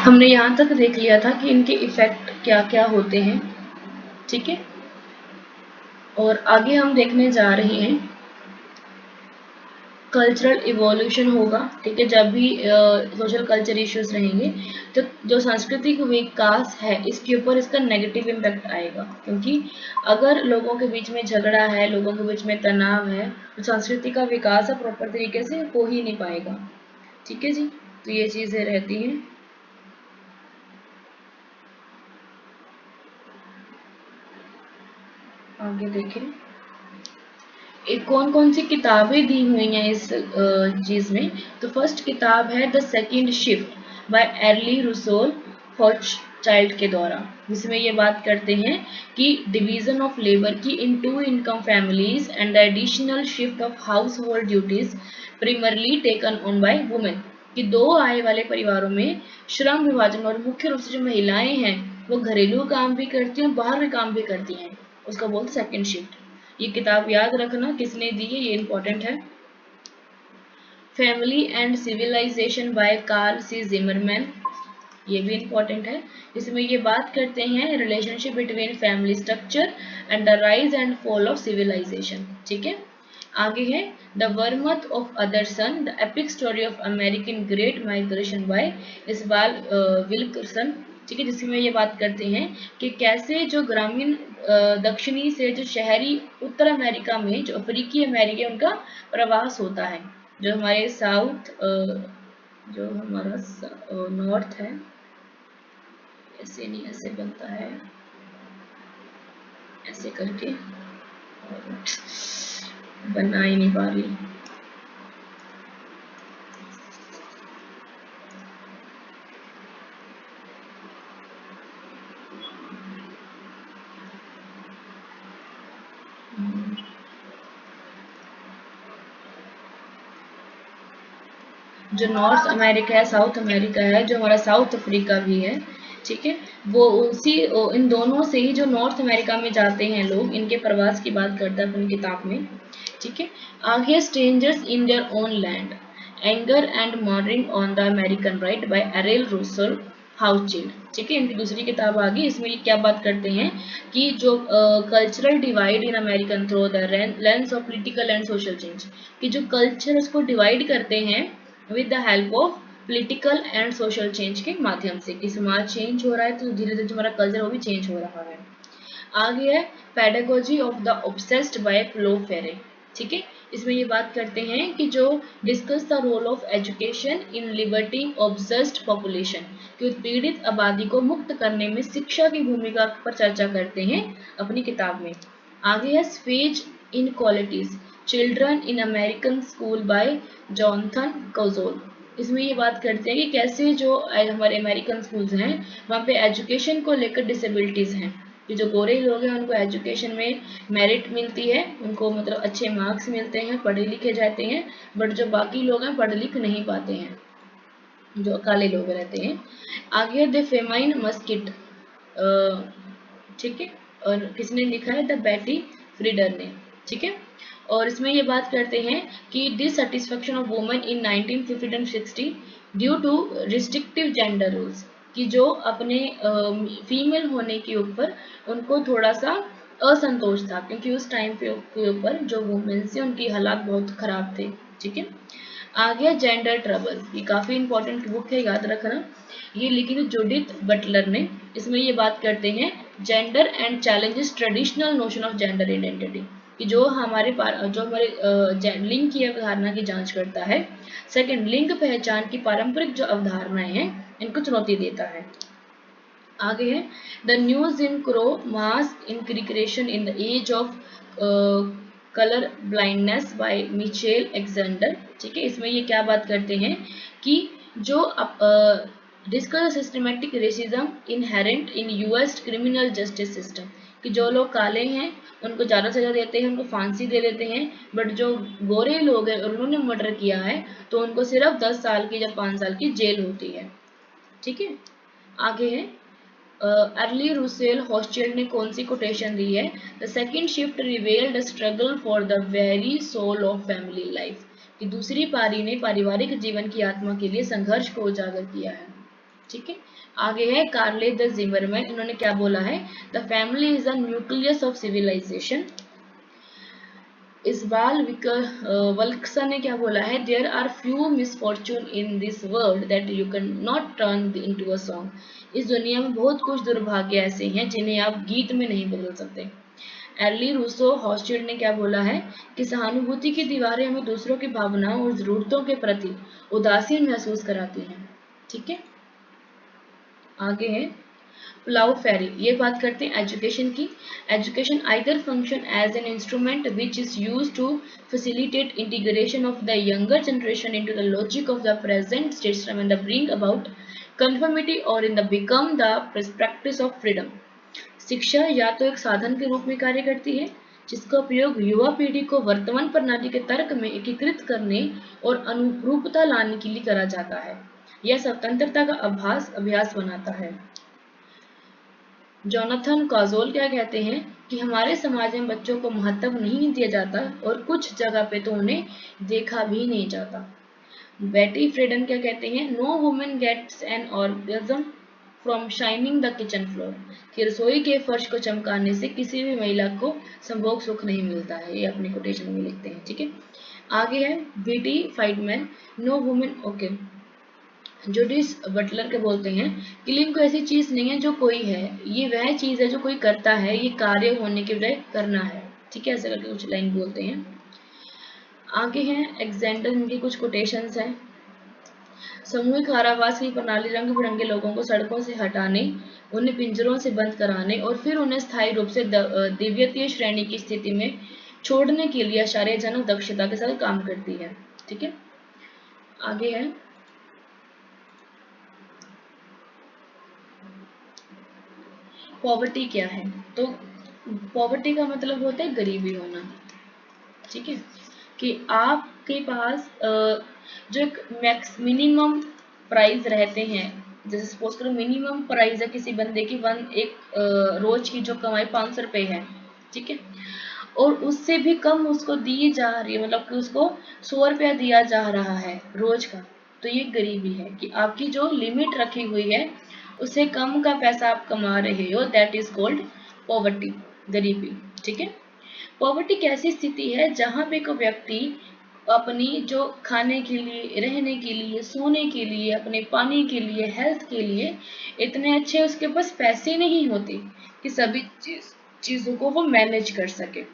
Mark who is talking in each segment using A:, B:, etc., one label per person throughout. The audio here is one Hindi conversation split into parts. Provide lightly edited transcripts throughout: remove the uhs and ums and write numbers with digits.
A: हमने यहाँ तक देख लिया था कि इनके इफेक्ट क्या क्या होते हैं, ठीक है। और आगे हम देखने जा रहे हैं कल्चरल इवोल्यूशन होगा, ठीक है। जब भी सोशल कल्चर इश्यूज रहेंगे तो जो सांस्कृतिक विकास है इसके ऊपर इसका नेगेटिव इम्पैक्ट आएगा, क्योंकि अगर लोगों के बीच में झगड़ा है, लोगों के बीच में तनाव है, तो संस्कृति का विकास प्रॉपर तरीके से हो ही नहीं पाएगा, ठीक है जी। तो ये चीज़ें रहती हैं। आगे देखें कौन कौन सी किताबें दी हुई हैं इस चीज़ में। तो फर्स्ट किताब है the second shift by Arlie Russell Hochschild के द्वारा, जिसमें ये बात करते हैं कि डिवीजन ऑफ लेबर की in two income families and the additional shift of household duties primarily taken on by women, कि दो आय वाले परिवारों में श्रम विभाजन और मुख्य रूप से जो महिलाएं हैं वो घरेलू काम भी करती हैं, बाहर भी काम भी करती हैं, उसका बोलते सेकंड शिफ्ट। ये किताब याद रखना किसने दी है, ये इंपॉर्टेंट है। Family and civilisation by Carl C Zimmerman, ये भी इंपॉर्टेंट है। इसमें ये बात करते हैं relationship between family structure and the rise and fall of civilisation, ठीक है। आगे है the warmth of other sun the epic story of American great migration by Isabel Wilkerson, ठीक है। जिसमें ये बात करते हैं कि कैसे जो ग्रामीण दक्षिणी से जो शहरी उत्तर अमेरिका में जो अफ्रीकी अमेरिकी उनका प्रवास होता है, जो हमारे साउथ जो हमारा नॉर्थ है, ऐसे नहीं ऐसे बनता है, ऐसे करके बना ही नहीं पा रही। जो नॉर्थ अमेरिका है, साउथ अमेरिका है, जो हमारा साउथ अफ्रीका भी है, ठीक है, वो उसी इन दोनों से ही जो नॉर्थ अमेरिका में जाते हैं लोग, इनके प्रवास की बात करता है अपनी किताब में, ठीक है। आगे strangers in their own land anger and mourning on the American right by Arlie Russell Hochschild, ठीक है। इनकी दूसरी किताब आ गई। इसमें ये क्या बात करते हैं कि जो cultural divide in American through the lens of political and social change, कि जो कल्चर उसको डिवाइड करते हैं with the help of political and social change के माध्यम से, कि समाज चेंज हो रहा है तो धीरे धीरे जो हमारा कल्चर वो भी चेंज हो रहा है। आगे है pedagogy of the oppressed by Paulo Freire, ठीक है। इसमें ये बात करते हैं कि जो discuss the role of education in liberating oppressed population, कि उत्पीड़ित आबादी को मुक्त करने में शिक्षा की भूमिका पर चर्चा करते हैं अपनी किताब में। आगे है स्पेज inequalities children in American school by Jonathan Kozol. इसमें ये बात करते हैं कि कैसे जो हमारे अमेरिकन स्कूल्स हैं वहाँ पे एजुकेशन को लेकर डिसेबिलिटीज़ हैं, कि जो गोरे लोग हैं उनको एजुकेशन में मेरिट मिलती है, उनको मतलब अच्छे मार्क्स मिलते हैं, पढ़े लिखे जाते हैं, बट जो बाकी लोग हैं पढ़ लिख नहीं पाते हैं, जो काले लोग रहते हैं। आगे द फेमाइन मस्किट, ठीक है, और किसने लिखा है, द बेटी फ्रीडर ने, ठीक है। और इसमें ये बात करते हैं कि dissatisfaction of women in 1950 and 60 due to restrictive gender rules, कि जो अपने फीमेल होने के ऊपर उनको थोड़ा सा असंतोष था, क्योंकि उस टाइम के ऊपर जो वुमेन्स थे उनकी हालात बहुत खराब थे, ठीक है। आ गया जेंडर ट्रबल, ये काफ़ी इंपॉर्टेंट बुक है, याद रखना। ये लिखी थी जूडिथ बटलर ने। इसमें ये बात करते हैं gender and challenges traditional notion of gender identity, कि जो हमारे लिंग की अवधारणा की जांच करता है। सेकंड, लिंग पहचान की पारंपरिक जो अवधारणाएं हैं इनको चुनौती देता है। आगे है the new Jim Crow mass incarceration in the age of colour blindness by Michelle Alexander, ठीक है। इसमें ये क्या बात करते हैं कि जो discuss systematic racism inherent in US criminal justice system, कि जो लोग काले हैं उनको ज़्यादा सजा देते हैं, उनको फांसी दे देते हैं, बट जो गोरे लोग हैं और उन्होंने मर्डर किया है तो उनको सिर्फ 10 साल की या 5 साल की जेल होती है, ठीक है। आगे है अर्ली रूसेल हॉस्चेल्ड ने कौन सी कोटेशन दी है, the second shift revealed the struggle for the very soul of family life, कि दूसरी पारी ने पारिवारिक जीवन की आत्मा के लिए संघर्ष को उजागर किया है। ठीक है। आगे है कार्ले द जिमरमैन, इन्होंने क्या बोला है, the family is the nucleus of civilisation. Isabel Wilkerson ने क्या बोला है, there are few misfortune in this world that you can not turn into a song. इस दुनिया में बहुत कुछ दुर्भाग्य ऐसे हैं जिन्हें आप गीत में नहीं बदल सकते। एर्ली रूसो हॉस्टिड ने क्या बोला है कि सहानुभूति की दीवारें हमें दूसरों की भावनाओं और जरूरतों के प्रति उदासीन महसूस कराती हैं। ठीक है। आगे है प्लाउ फेरी, ये बात करते हैं एजुकेशन की। Education either function as an instrument which is use to facilitate integration of the younger generation into the logic of the present system and the bring about conformity or in the become the practice of freedom. शिक्षा या तो एक साधन के रूप में कार्य करती है जिसका उपयोग युवा पीढ़ी को वर्तमान प्रणाली के तर्क में एकीकृत करने और अनुरूपता लाने के लिए करा जाता है, यह स्वतंत्रता का अभ्यास बनाता है। जोनाथन काजोल क्या कहते हैं कि हमारे समाज में बच्चों को महत्व नहीं दिया जाता और कुछ जगह पे तो उन्हें देखा भी नहीं जाता। बेटी फ्रीडन क्या कहते हैं, no woman gets an orgasm from shining the kitchen floor, कि रसोई के फर्श को चमकाने से किसी भी महिला को संभोग सुख नहीं मिलता है, ये अपनी कोटेशन में लिखते हैं। ठीक है। आगे है Betty Friedan, no women, okay, Judith Butler के बोलते हैं किलिंग कोई ऐसी चीज नहीं है जो कोई है, ये वह चीज है जो कोई करता है, ये कार्य होने के बजाय करना है। ठीक है, ऐसे करके कुछ लाइन बोलते हैं। आगे हैं एग्जेंडर, इनकी कुछ कोटेशंस हैं। सामूहिक कारावास की प्रणाली रंग बिरंगे लोगों को सड़कों से हटाने, उन्हें पिंजरों से बंद कराने और फिर उन्हें स्थायी रूप से दिव्यतीय श्रेणी की स्थिति में छोड़ने के लिए आश्चर्यजनक दक्षता के साथ काम करती है। ठीक है। आगे है पॉवर्टी क्या है, तो पॉवर्टी का मतलब होता है गरीबी होना। ठीक है, कि आपके पास जो एक मैक्स मिनिमम प्राइस रहते हैं, जैसे सपोज करो मिनिमम प्राइस है किसी बंदे की रोज की जो कमाई 500 रुपये है। ठीक है, और उससे भी कम उसको दी जा रही है, मतलब कि उसको 100 रुपया दिया जा रहा है रोज का, तो ये गरीबी है कि आपकी जो लिमिट रखी हुई है उससे कम का पैसा आप कमा रहे हो, दैट इज कॉल्ड पॉवर्टी, गरीबी। ठीक है। पॉवर्टी एक ऐसी स्थिति है जहां पे कोई व्यक्ति अपनी जो खाने के लिए, रहने के लिए, सोने के लिए, अपने पानी के लिए, हेल्थ के लिए इतने अच्छे उसके पास पैसे नहीं होते कि सभी चीजों को वो मैनेज कर सके।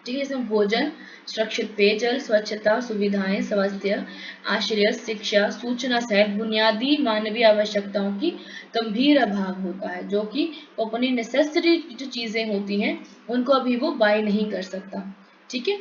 A: ठीक है, इसमें भोजन, सुरक्षित पेयजल, स्वच्छता, सुविधाएं, स्वास्थ्य, आश्रय, शिक्षा, सूचना सहित बुनियादी मानवीय आवश्यकताओं की गंभीर अभाव होता है, जो कि वो अपनी नेसेसरी जो चीजें होती हैं उनको अभी वो बाय नहीं कर सकता। ठीक है।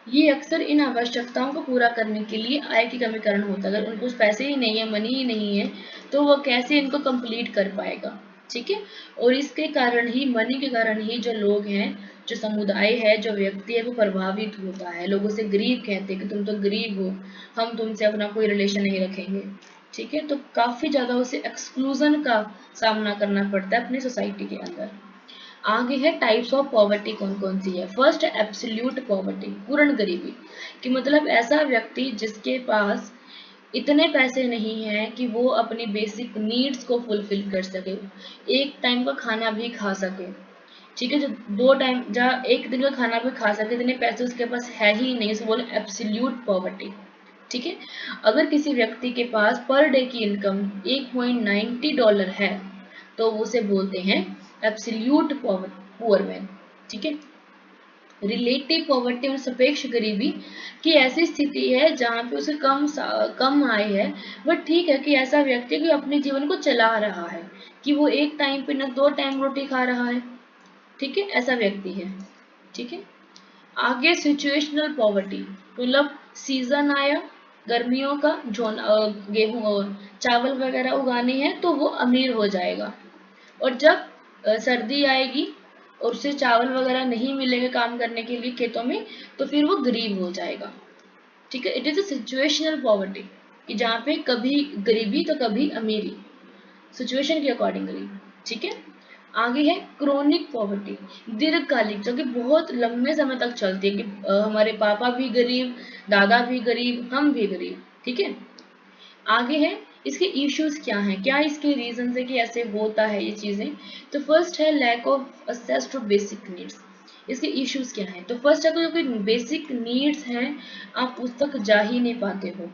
A: ये अक्सर इन आवश्यकताओं को पूरा करने के लिए आय की कमी कारण होता है। अगर उनको पैसे ही नहीं है, मनी ही नहीं है, तो वो कैसे इनको कंप्लीट कर पाएगा। ठीक है। और इसके कारण ही, मनी के कारण ही जो लोग हैं, जो समुदाय है, जो व्यक्ति है, वो प्रभावित होता है। लोग उसे गरीब कहते हैं कि तुम तो गरीब हो, हम तुमसे अपना कोई रिलेशन नहीं रखेंगे। ठीक है, तो काफी ज्यादा उसे एक्सक्लूजन का सामना करना पड़ता है अपनी सोसाइटी के अंदर। आगे है टाइप्स ऑफ पॉवर्टी कौन कौन सी है। फर्स्ट है एब्सोल्यूट पॉवर्टी, पूर्ण गरीबी, कि मतलब ऐसा व्यक्ति जिसके पास इतने पैसे नहीं हैं कि वो अपनी बेसिक नीड्स को फुलफिल कर सके, एक टाइम का खाना भी खा सके। ठीक है, जो 2 टाइम, जहाँ एक दिन का खाना भी खा सके, इतने पैसे उसके पास है ही नहीं, उसे बोले एब्सोल्यूट पॉवर्टी। ठीक है। अगर किसी व्यक्ति के पास पर डे की इनकम $1.90 है तो उसे बोलते हैं एब्सोल्यूट पुअर मैन। ठीक है। रिलेटिव पॉवर्टी और सापेक्ष गरीबी की ऐसी स्थिति है जहाँ पे उसे कम आय है, बट ठीक है कि ऐसा व्यक्ति कि अपने जीवन को चला रहा है, कि वो एक टाइम पे न 2 टाइम रोटी खा रहा है। ठीक है, ऐसा व्यक्ति है। ठीक है। आगे सिचुएशनल पॉवर्टी, मतलब सीजन आया गर्मियों का, गेहूं और चावल वगैरह उगाने हैं तो वो अमीर हो जाएगा, और जब सर्दी आएगी और उसे चावल वगैरह नहीं मिलेगा काम करने के लिए खेतों में, तो फिर वो गरीब हो जाएगा। ठीक है, it is a situational poverty, कि जहाँ पे कभी गरीबी तो कभी अमीरी, सिचुएशन के अकॉर्डिंगली। ठीक है। आगे है क्रोनिक पॉवर्टी, दीर्घकालिक, जो कि बहुत लंबे समय तक चलती है कि हमारे पापा भी गरीब, दादा भी गरीब, हम भी गरीब। ठीक है। आगे है इसके इश्यूज क्या हैं, क्या इसके रीजन है कि ऐसे होता है ये चीजें। तो फर्स्ट है lack of access to basic needs. इसके इश्यूज क्या हैं, तो फर्स्ट है तो जो बेसिक नीड्स हैं आप उस तक जा ही नहीं पाते हो।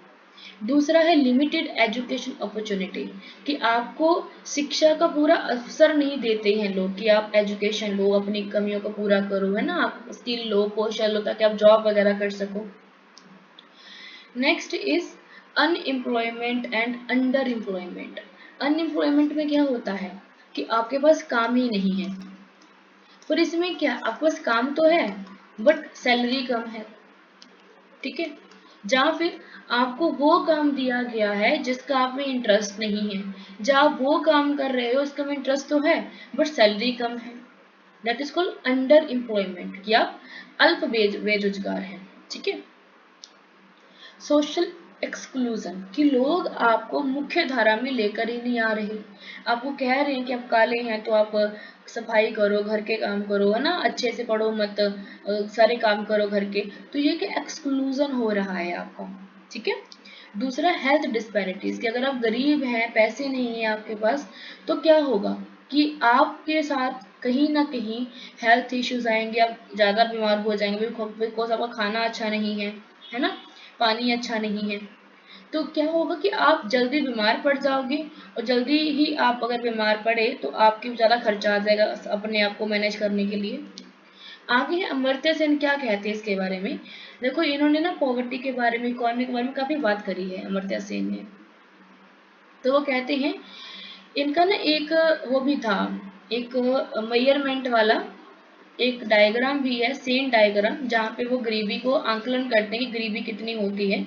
A: दूसरा है लिमिटेड एजुकेशन अपॉर्चुनिटी, कि आपको शिक्षा का पूरा अवसर नहीं देते हैं लोग कि आप एजुकेशन लो, अपनी कमियों को पूरा करो, है ना, आप स्किल लो, कौशल लो, ताकि आप जॉब वगैरह कर सको। Next is unemployment and under employment. Unemployment में क्या होता है कि आपके पास काम ही नहीं है, पर इसमें क्या आपके पास काम तो है बट सैलरी कम है। ठीक है। या फिर आपको वो काम दिया गया है जिसका आप में इंटरेस्ट नहीं है, जब आप वो काम कर रहे हो उसका में इंटरेस्ट तो है बट सैलरी कम है। That is called under employment, या अल्प बेरोजगार है। ठीक है। सोशल एक्सक्लूजन, कि लोग आपको मुख्य धारा में लेकर ही नहीं आ रहे, आपको कह रहे हैं कि आप काले हैं तो आप सफाई करो, घर के काम करो, है ना, अच्छे से पढ़ो मत, सारे काम करो घर के, तो ये कि एक्सक्लूजन हो रहा है आपका। ठीक है। दूसरा हेल्थ डिस्पैरिटीज, कि अगर आप गरीब हैं, पैसे नहीं है आपके पास, तो क्या होगा कि आपके साथ कहीं ना कहीं हेल्थ इश्यूज आएंगे, आप ज़्यादा बीमार हो जाएंगे बिकॉज आपका खाना अच्छा नहीं है ना, पानी अच्छा नहीं है, तो क्या होगा कि आप जल्दी बीमार पड़ जाओगे, और जल्दी ही आप अगर बीमार पड़े तो आपकी ज़्यादा खर्चा आ जाएगा अपने आप को मैनेज करने के लिए। आगे है अमर्त्य सेन क्या कहते हैं इसके बारे में। देखो इन्होंने ना पॉवर्टी के बारे में, इकोनॉमी के बारे में काफ़ी बात करी है अमर्त्य सेन ने। तो वो कहते हैं, इनका ना एक वो भी था, एक मेजरमेंट वाला एक डायग्राम भी है, सेन डायग्राम, जहाँ पे वो गरीबी को आंकलन करते हैं कि गरीबी कितनी होती है।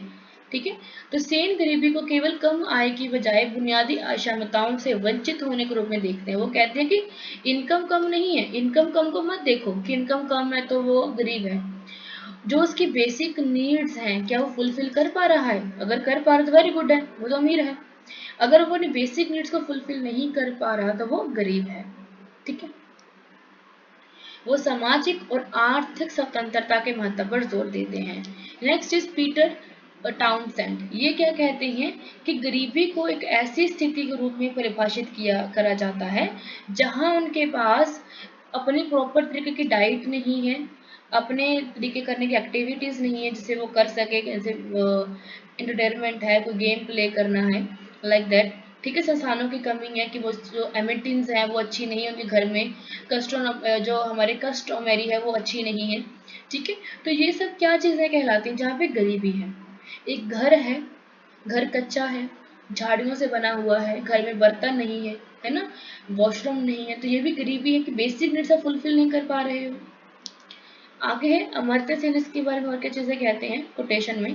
A: ठीक है। तो सेन गरीबी को केवल कम आय की बजाय बुनियादी अक्षमताओं से वंचित होने के रूप में देखते हैं। वो कहते हैं कि इनकम कम नहीं है, इनकम कम को मत देखो कि इनकम कम है तो वो गरीब है, जो उसकी बेसिक नीड्स हैं क्या वो फुलफिल कर पा रहा है, अगर कर पा रहा है तो वेरी गुड है, वो तो अमीर है। अगर वो अपनी बेसिक नीड्स को फुलफिल नहीं कर पा रहा तो वो गरीब है। ठीक है। वो सामाजिक और आर्थिक स्वतंत्रता के महत्व पर जोर देते हैं। नेक्स्ट इज पीटर टाउनसेंड, ये क्या कहते हैं कि गरीबी को एक ऐसी स्थिति के रूप में परिभाषित किया करा जाता है जहां उनके पास अपनी प्रॉपर तरीके की डाइट नहीं है, अपने तरीके करने की एक्टिविटीज नहीं है जिसे वो कर सके, जैसे इंटरटेनमेंट है, कोई गेम प्ले करना है, लाइक दैट। ठीक है। संसाधनों की कमी है कि वो जो एमिटिन्स हैं वो अच्छी नहीं है उनके घर में, जो हमारे कस्टमरी है वो अच्छी नहीं है। ठीक है। तो ये सब क्या चीज़ें कहलाती हैं जहाँ पे गरीबी है। एक घर है, घर कच्चा है, झाड़ियों से बना हुआ है, घर में बर्तन नहीं है ना, वॉशरूम नहीं है, तो ये भी गरीबी है कि बेसिक नीड्स आप फुलफिल नहीं कर पा रहे हो। आगे है अमर्त्य सेन इसके बारे में और क्या चीजें कहते हैं कोटेशन में,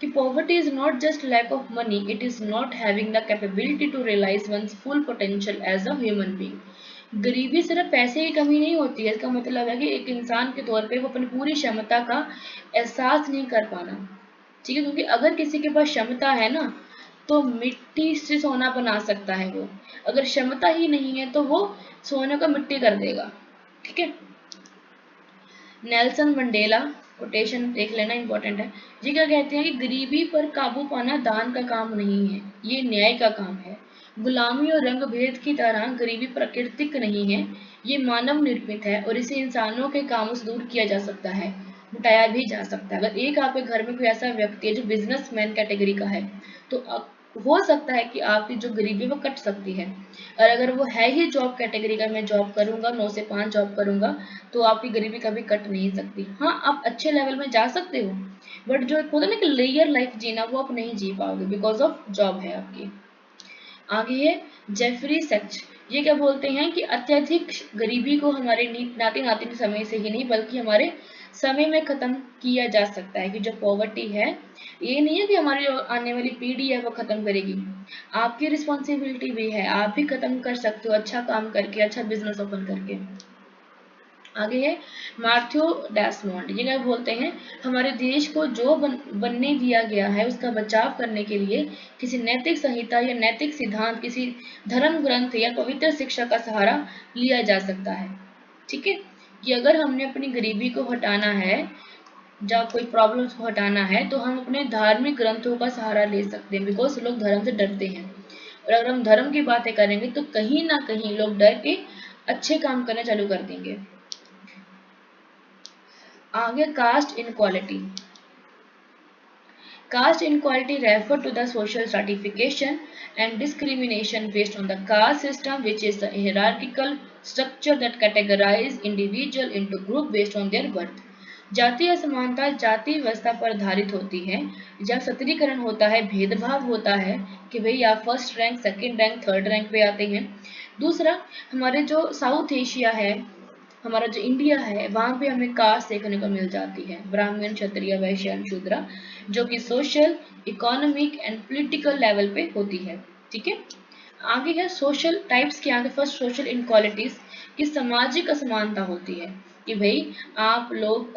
A: कि poverty is not just lack of money, it is not having the capability to realise one's full potential as a human being. गरीबी सिर्फ पैसे की कमी नहीं होती है, इसका मतलब है कि एक इंसान के तौर पे वो अपनी पूरी क्षमता का एहसास नहीं कर पाना। ठीक है। क्योंकि अगर किसी के पास क्षमता है ना तो मिट्टी से सोना बना सकता है वो, अगर क्षमता ही नहीं है तो वो सोने को मिट्टी कर देगा। ठीक है। नेल्सन मंडेला, कोटेशन देख लेना इंपॉर्टेंट है। ये क्या कहते हैं कि गरीबी पर काबू पाना दान का काम नहीं है, ये न्याय का काम है। गुलामी और रंग भेद की तरह गरीबी प्राकृतिक नहीं है, ये मानव निर्मित है और इसे इंसानों के कामों से दूर किया जा सकता है, मिटाया भी जा सकता है। अगर एक आपके घर में कोई ऐसा व्यक्ति है जो बिजनेसमैन कैटेगरी का है तो हो सकता है कि आपकी जो गरीबी वो कट सकती है, और अगर वो है ही जॉब कैटेगरी का, मैं जॉब करूंगा 9 से 5 जॉब करूंगा, तो आपकी गरीबी कभी कट नहीं सकती। हाँ आप अच्छे लेवल में जा सकते हो बट जो एक होता है ना कि लेयर लाइफ जीना, वो आप नहीं जी पाओगे बिकॉज ऑफ जॉब है आपकी। आगे है जेफरी सच, ये क्या बोलते हैं कि अत्यधिक गरीबी को हमारे नाती नाती समय से ही नहीं बल्कि हमारे समय में खत्म किया जा सकता है। कि जो पॉवर्टी है ये नहीं है कि हमारी जो आने वाली पीढ़ी है वो खत्म करेगी, आपकी रिस्पॉन्सिबिलिटी भी है, आप भी खत्म कर सकते हो अच्छा काम करके, अच्छा बिजनेस ओपन करके। आगे है मार्थ्यू डेसमोंड, ये क्या बोलते हैं, हमारे देश को जो बनने दिया गया है उसका बचाव करने के लिए किसी नैतिक संहिता या नैतिक सिद्धांत, किसी धर्म ग्रंथ या पवित्र शिक्षा का सहारा लिया जा सकता है। ठीक है, कि अगर हमने अपनी गरीबी को हटाना है, जब कोई प्रॉब्लम्स को हटाना है, तो हम अपने धार्मिक ग्रंथों का सहारा ले सकते हैं, बिकॉज लोग धर्म से डरते हैं, और अगर हम धर्म की बातें करेंगे तो कहीं ना कहीं लोग डर के अच्छे काम करना चालू कर देंगे। आगे caste inequality. Caste inequality refer to the social stratification and discrimination based on the caste system, which is the hierarchical structure that categorize individual into group based on their birth. जातीय असमानता जाति व्यवस्था पर आधारित होती है, जब सत्रीकरण होता है, भेदभाव होता है कि भाई आप first rank, second rank, third rank पे आते हैं। दूसरा, हमारे जो साउथ एशिया है, हमारा जो इंडिया है, वहाँ पे हमें कास्ट देखने को मिल जाती है, ब्राह्मण, क्षत्रिय, वैश्य एंड शूद्र, जो कि social, economic and political level पे होती है। ठीक है, आगे है सोशल टाइप्स के आगे फर्स्ट सोशल इनक्वालिटीज की सामाजिक असमानता होती है कि भाई आप लोग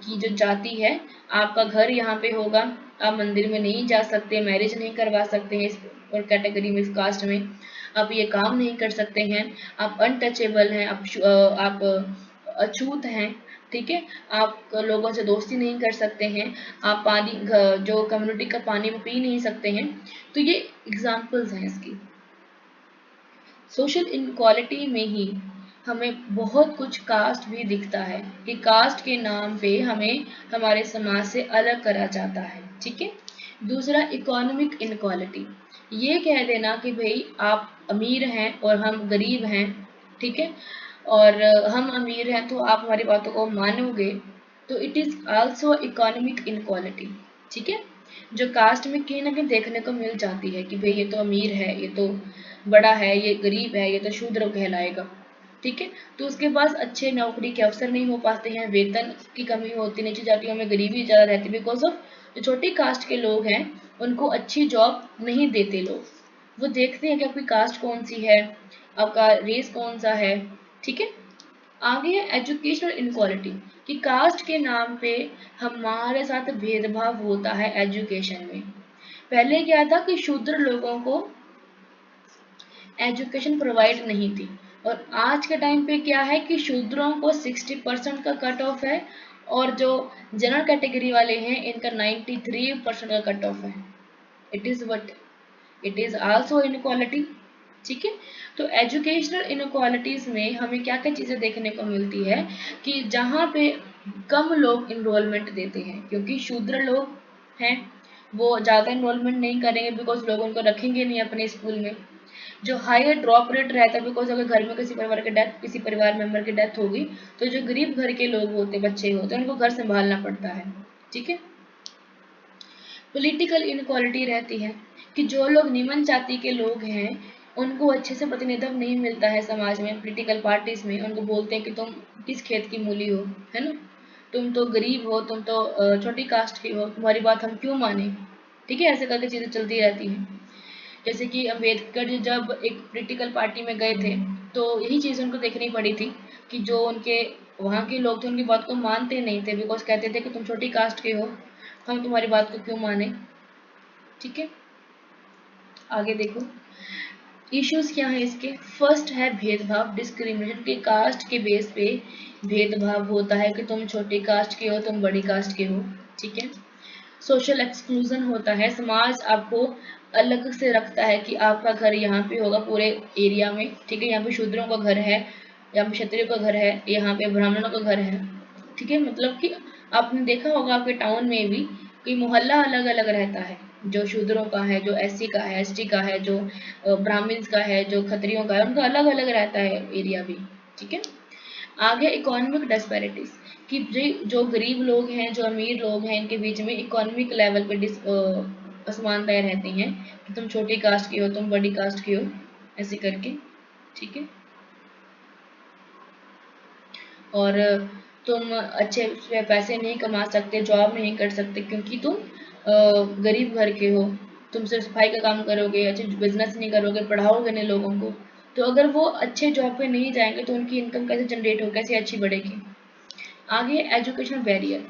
A: की जो जाति है, आपका घर यहाँ पे होगा, आप मंदिर में नहीं जा सकते, मैरिज नहीं करवा सकते हैं इस कैटेगरी में, इस कास्ट में आप ये काम नहीं कर सकते हैं, आप अनटचेबल हैं, आप अछूत हैं। ठीक है, आप लोगों से दोस्ती नहीं कर सकते हैं, आप पानी जो कम्युनिटी का पानी वो पी नहीं सकते हैं। तो ये एग्जाम्पल्स हैं इसकी। सोशल इनक्वालिटी में ही हमें बहुत कुछ कास्ट भी दिखता है कि कास्ट के नाम पे हमें हमारे समाज से अलग करा जाता है। ठीक है, दूसरा इकोनॉमिक इनक्वालिटी, ये कह देना कि भाई आप अमीर हैं और हम गरीब हैं। ठीक है, और हम अमीर हैं तो आप हमारी बातों को मानोगे, तो it is also economic inequality. ठीक है, जो कास्ट में कहीं ना कहीं देखने को मिल जाती है कि भाई ये तो अमीर है, ये तो बड़ा है, ये गरीब है, ये तो शूद्र कहलाएगा। ठीक है, तो उसके पास अच्छे नौकरी के अवसर नहीं हो पाते हैं, वेतन की कमी होती, नीची जातियों में गरीबी ज़्यादा रहती है, बिकॉज ऑफ जो छोटी कास्ट के लोग हैं उनको अच्छी जॉब नहीं देते लोग, वो देखते हैं कि आपकी कास्ट कौन सी है, आपका रेस कौन सा है। ठीक है, आगे है एजुकेशनल इनक्वालिटी कि कास्ट के नाम पे हमारे साथ भेदभाव होता है एजुकेशन में। पहले क्या था कि शूद्र लोगों को एजुकेशन प्रोवाइड नहीं थी, और आज के टाइम पे क्या है कि शूद्रों को 60% का कट ऑफ है, और जो जनरल कैटेगरी वाले हैं इनका 93% का कट ऑफ है। It is what it is also inequality. ठीक है, तो एजुकेशनल इनक्वालिटीज़ में हमें क्या क्या चीज़ें देखने को मिलती है कि जहाँ पे कम लोग इनरोलमेंट देते हैं, क्योंकि शूद्र लोग हैं वो ज़्यादा इनरोलमेंट नहीं करेंगे, बिकॉज लोग उनको रखेंगे नहीं अपने स्कूल में। जो हायर ड्रॉप रेट रहता है, बिकॉज अगर घर में किसी परिवार मेंबर की डेथ होगी, तो जो गरीब घर के लोग होते, बच्चे होते हैं, उनको घर संभालना पड़ता है। ठीक है, पॉलिटिकल इनक्वालिटी रहती है कि जो लोग निम्न जाति के लोग हैं उनको अच्छे से प्रतिनिधित्व नहीं मिलता है समाज में, पॉलिटिकल पार्टीज में। उनको बोलते हैं कि तुम किस खेत की मूली हो, है ना, तुम तो गरीब हो, तुम तो छोटी कास्ट की हो, तुम्हारी बात हम क्यों माने। ठीक है, ऐसे करके चीज़ें चलती रहती हैं। जैसे कि अम्बेडकर जी जब एक पॉलिटिकल पार्टी में गए थे, तो यही चीज़ उनको देखनी पड़ी थी कि जो उनके वहाँ के लोग थे उनकी बात को मानते नहीं थे, बिकॉज कहते थे कि तुम छोटी कास्ट के हो, हम तुम्हारी बात को क्यों माने। ठीक है, आगे देखो इश्यूज क्या है इसके। फर्स्ट है भेदभाव, डिस्क्रिमिनेशन के कास्ट के बेस पे भेदभाव होता है कि तुम छोटी कास्ट के हो, तुम बड़ी कास्ट के हो। ठीक है, सोशल एक्सक्लूजन होता है, समाज आपको अलग से रखता है कि आपका घर यहाँ पे होगा पूरे एरिया में। ठीक है, यहाँ पे शूद्रों का घर है, यहाँ पे क्षत्रियों का घर है, यहाँ पे ब्राह्मणों का घर है। ठीक है, मतलब कि आपने देखा होगा आपके टाउन में भी कोई मोहल्ला अलग अलग रहता है, जो शूद्रों का है, जो एससी का है, एसटी का है, जो ब्राह्मण्स का है, जो खत्रियों का है, उनका अलग अलग रहता है एरिया भी। ठीक है, आगे इकोनॉमिक डिस्पैरिटीज कि जो गरीब लोग हैं, जो अमीर लोग हैं, इनके बीच में इकोनॉमिक लेवल पे असमानताएं रहती हैं कि तुम छोटी कास्ट की हो, तुम बड़ी कास्ट की हो, ऐसे करके। ठीक है, और तुम अच्छे पैसे नहीं कमा सकते, जॉब नहीं कर सकते, क्योंकि तुम गरीब घर के हो, तुम सिर्फ सफाई का काम करोगे, अच्छे बिजनेस नहीं करोगे, पढ़ाओगे नहीं लोगों को, तो अगर वो अच्छे जॉब पे नहीं जाएंगे तो उनकी इनकम कैसे जनरेट हो, कैसे अच्छी बढ़ेगी। आगे एजुकेशन बैरियर,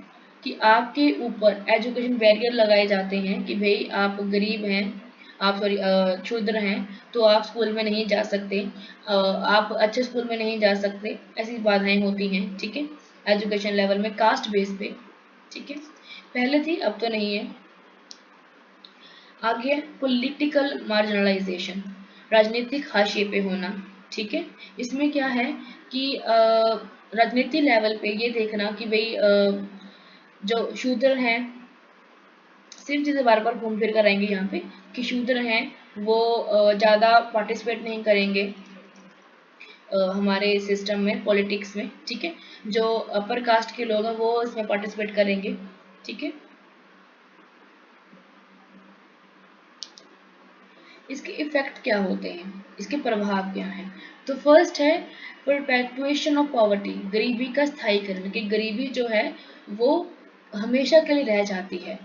A: कि आपके ऊपर एजुकेशन बैरियर लगाए जाते हैं कि भाई आप गरीब हैं, आप सॉरी क्षुद्र हैं, तो आप स्कूल में नहीं जा सकते, आप अच्छे स्कूल में नहीं जा सकते, ऐसी बाधाएं होती हैं, ठीक है, एजुकेशन लेवल में कास्ट बेस पे, ठीक है, पहले थी अब तो नहीं है। आगे पॉलिटिकल मार्जिनलाइजेशन, राजनीतिक हाशिए पे होना, ठीक है, इसमें क्या है कि राजनीति लेवल पे ये देखना कि भाई जो शूद्र हैं, सिर्फ चीज़ें बार बार घूम फिर कर आएंगे यहाँ पे कि शूद्र हैं वो ज़्यादा पार्टिसिपेट नहीं करेंगे हमारे सिस्टम में, पॉलिटिक्स में, ठीक है, जो अपर कास्ट के लोग हैं वो इसमें पार्टिसिपेट करेंगे, ठीक है। इसके इफेक्ट क्या होते हैं, इसके प्रभाव क्या हैं, तो फर्स्ट है परपेचुएशन ऑफ पॉवर्टी, गरीबी का स्थायीकरण, कि गरीबी जो है वो हमेशा के लिए रह जाती है,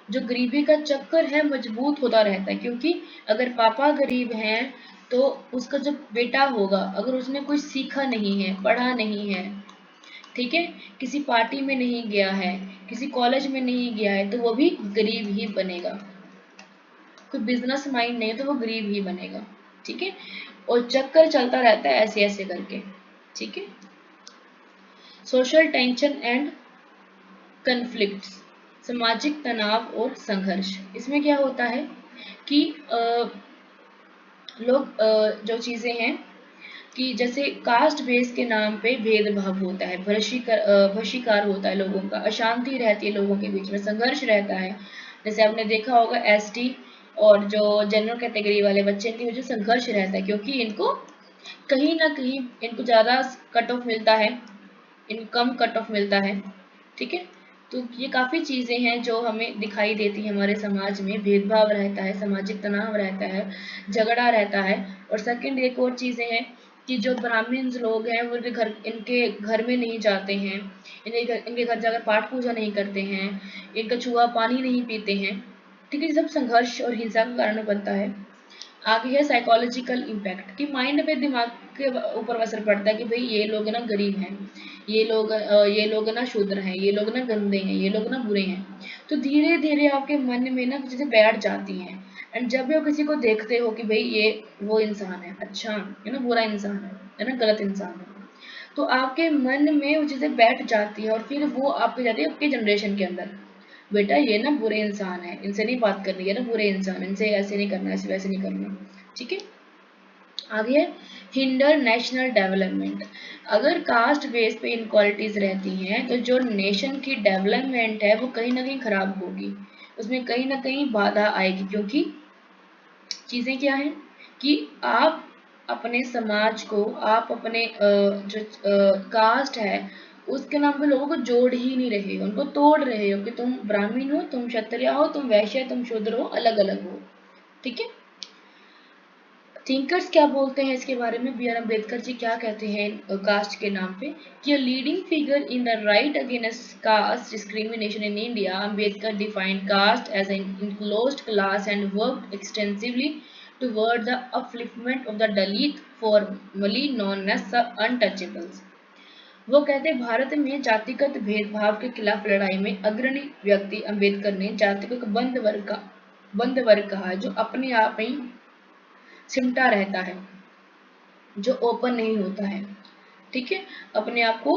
A: जो गरीबी का चक्कर है मजबूत होता रहता है, क्योंकि अगर पापा गरीब हैं तो उसका जो बेटा होगा अगर उसने कुछ सीखा नहीं है, पढ़ा नहीं है, ठीक है, किसी पार्टी में नहीं गया है, किसी कॉलेज में नहीं गया है, तो वो भी गरीब ही बनेगा, कोई बिजनेस माइंड नहीं है तो वो गरीब ही बनेगा, ठीक है, और चक्कर चलता रहता है ऐसे ऐसे करके, ठीक है। सोशल टेंशन एंड कन्फ्लिक्ट्स, सामाजिक तनाव और संघर्ष, इसमें क्या होता है कि लोग जो चीज़ें हैं कि जैसे कास्ट बेस के नाम पे भेदभाव होता है, भ्रष्टिकार होता है, लोगों का अशांति रहती है, लोगों के बीच में संघर्ष रहता है, जैसे आपने देखा होगा एसटी और जो जनरल कैटेगरी वाले बच्चे, इनके बीच में संघर्ष रहता है, क्योंकि इनको कहीं ना कहीं इनको ज़्यादा कट ऑफ मिलता है, इनको कम कट ऑफ मिलता है, ठीक है। तो ये काफ़ी चीज़ें हैं जो हमें दिखाई देती हैं, हमारे समाज में भेदभाव रहता है, सामाजिक तनाव रहता है, झगड़ा रहता है। और सेकंड एक और चीज़ें हैं कि जो ब्राह्मण लोग हैं वो इनके घर में नहीं जाते हैं, इनके घर जाकर पाठ पूजा नहीं करते हैं, इनका छुआ पानी नहीं पीते हैं, ठीक है, सब संघर्ष और हिंसा का कारण बनता है। आगे है साइकोलॉजिकल इम्पैक्ट, कि माइंड पे, दिमाग के ऊपर असर पड़ता है कि भाई ये लोग ना गरीब हैं, ये लोग ना शूद्र हैं, ये लोग ना गंदे हैं, ये लोग ना बुरे हैं, तो धीरे धीरे आपके मन में ना चीज़ें बैठ जाती हैं। एंड जब भी आप किसी को देखते हो कि भाई ये वो इंसान है अच्छा है ना, बुरा इंसान है ना, गलत इंसान है, तो आपके मन में वो चीज़ें बैठ जाती है और फिर वो आपके जाती है आपके जनरेशन के अंदर, बेटा ये ना बुरे इंसान है, इनसे नहीं बात करनी है ना, बुरे इंसान, इनसे ऐसे नहीं करना, ऐसे वैसे नहीं करना, ठीक है। आगे है हिंडर नेशनल डेवलपमेंट, अगर कास्ट बेस पे इनक्वालिटीज रहती हैं तो जो नेशन की डेवलपमेंट है वो कहीं ना कहीं खराब होगी, उसमें कहीं ना कहीं बाधा आएगी, क्योंकि चीज़ें क्या हैं कि आप अपने समाज को, आप अपने जो कास्ट है उसके नाम पे लोगों को जोड़ ही नहीं रहे हो, उनको तोड़ रहे हो कि तुम ब्राह्मण हो, तुम क्षत्रिय हो, तुम वैश्य, तुम शूद्र हो, अलग अलग हो, ठीक है। थिंकर्स क्या बोलते हैं इसके बारे में, बी आर अम्बेडकर जी क्या कहते हैं कास्ट के नाम पे, कि leading figure in the right against caste discrimination in India, Ambedkar defined caste as an enclosed class and worked extensively toward the upliftment of the Dalit, formerly known as the untouchables. वो कहते हैं भारत में जातिगत भेदभाव के खिलाफ लड़ाई में अग्रणी व्यक्ति अम्बेडकर ने जाति को एक बंद वर्ग कहा है, जो अपने आप में सिमटा रहता है, जो ओपन नहीं होता है, ठीक है, अपने आप को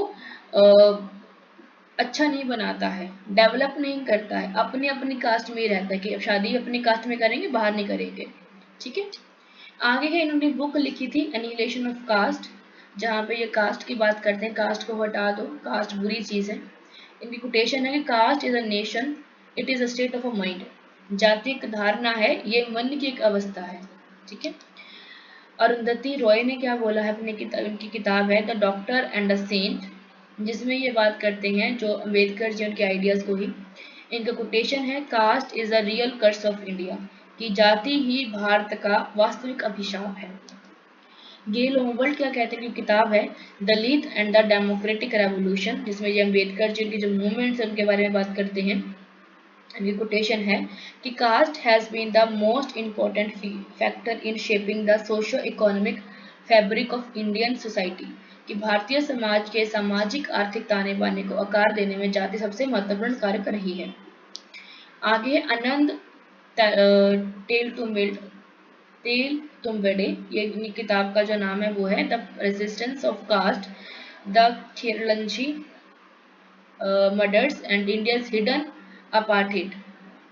A: अच्छा नहीं बनाता है, डेवलप नहीं करता है, अपने अपनी कास्ट में ही रहता है कि अब शादी अपनी कास्ट में करेंगे, बाहर नहीं करेंगे, ठीक है। आगे है इन्होंने बुक लिखी थी एनिहिलेशन ऑफ कास्ट, जहाँ पे ये कास्ट की बात करते हैं, कास्ट को हटा दो, कास्ट बुरी चीज़ है। इनकी कोटेशन है कि caste is a nation, it is a state of a mind, जाति एक धारणा है, ये मन की एक अवस्था है, ठीक है। अरुंधति रॉय ने क्या बोला है अपनी किताब, इनकी किताब है the doctor and the saint, जिसमें ये बात करते हैं जो अम्बेडकर जी उनके आइडियाज़ को ही। इनका कोटेशन है caste is the real curse of India, कि जाति ही भारत का वास्तविक अभिशाप है। गेल ओमवर्ल्ड क्या कहते हैं कि किताब है दलित एंड द डेमोक्रेटिक रेवोल्यूशन, जिसमें ये अम्बेडकर जी उनके जो मूवमेंट्स उनके बारे में बात करते हैं। ये कोटेशन है कि caste has been the most important factor in shaping the socio economic fabric of Indian society, कि भारतीय समाज के सामाजिक आर्थिक ताने बाने को आकार देने में जाति सबसे महत्वपूर्ण कार्य कर रही है। आगे आनंद टेल तुम बड़े, ये किताब का जो नाम है वो है the resistance of caste, the Khairlanji murders and India's hidden apartheid.